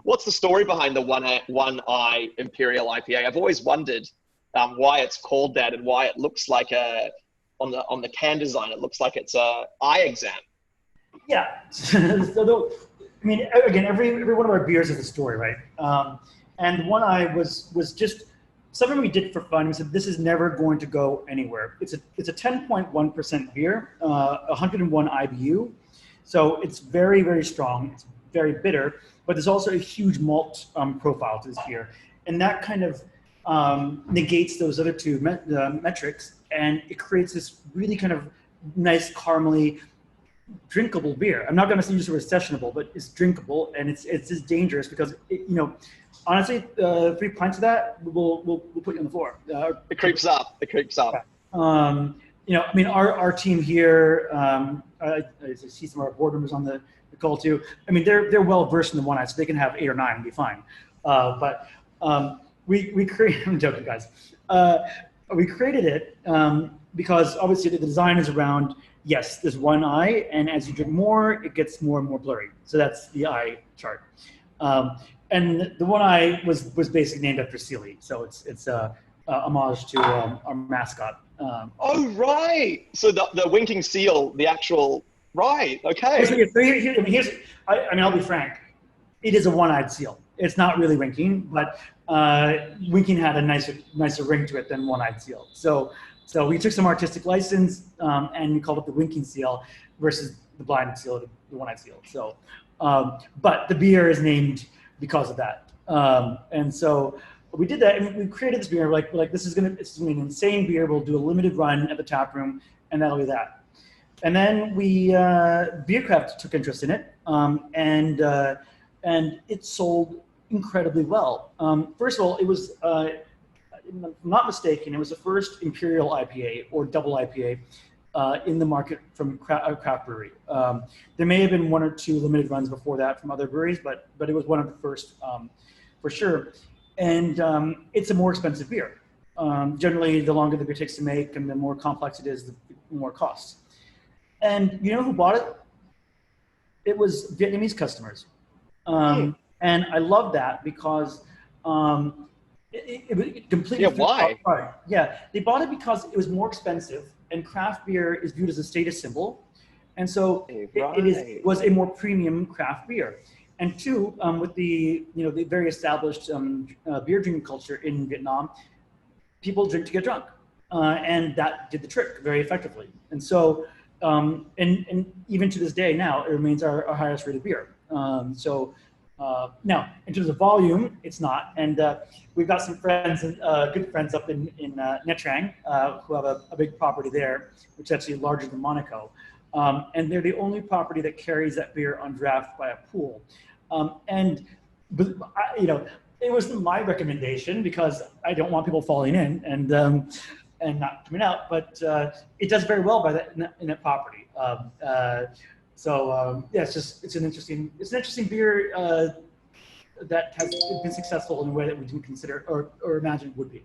What's the story behind the One Eye Imperial IPA? I've always wondered why it's called that and why it looks like on the can design, it looks like it's a eye exam. Yeah. So, I mean, again, every one of our beers has a story, right? And One Eye was just something we did for fun. We said this is never going to go anywhere. It's a 10.1% beer, 101 IBU, so it's very, very strong. It's very bitter, but there's also a huge malt profile to this beer, and that kind of negates those other two metrics, and it creates this really kind of nice caramely drinkable beer. I'm not going to use the word sessionable, but it's drinkable, and it's just dangerous because honestly, 3 pints of that we'll put you on the floor. It creeps up. It creeps up. I mean, our team here. I see some of our board members on the call too. I mean, they're well versed in the One Eye, so they can have 8 or 9 and be fine. But we created. I'm joking, guys. We created it because obviously the design is around. Yes, there's one eye, and as you drink more, it gets more and more blurry. So that's the eye chart. And the One Eye was basically named after Sealy, so it's a homage to our mascot. Oh right, so the winking seal, the actual right, okay. I'll be frank. It is a one-eyed seal. It's not really winking, but winking had a nicer ring to it than one-eyed seal. So we took some artistic license and we called it the winking seal versus the blind seal, the one-eyed seal. So, but the beer is named because of that. And so we did that, and we created this beer. We're like it's gonna be an insane beer. We'll do a limited run at the tap room, and that'll be that. And then Beercraft took interest in it, and it sold incredibly well. First of all, it was. If I'm not mistaken, it was the first Imperial IPA or double IPA in the market from craft brewery. There may have been 1 or 2 limited runs before that from other breweries, but it was one of the first for sure. And it's a more expensive beer. Generally, the longer the beer takes to make and the more complex it is, the more it costs. And you know who bought it? It was Vietnamese customers. And I love that because it completely. Yeah, why? Yeah, they bought it because it was more expensive, and craft beer is viewed as a status symbol, and so it was a more premium craft beer. And 2, with the the very established beer drinking culture in Vietnam, people drink to get drunk, and that did the trick very effectively. And so, and even to this day now, it remains our highest rated beer. Now, in terms of volume, it's not. And we've got some friends, good friends up in Nha Trang, who have a big property there, which is actually larger than Monaco. And they're the only property that carries that beer on draft by a pool. It was my recommendation because I don't want people falling in and not coming out. But it does very well by that in that property. It's an interesting beer that has been successful in a way that we didn't consider or imagine it would be.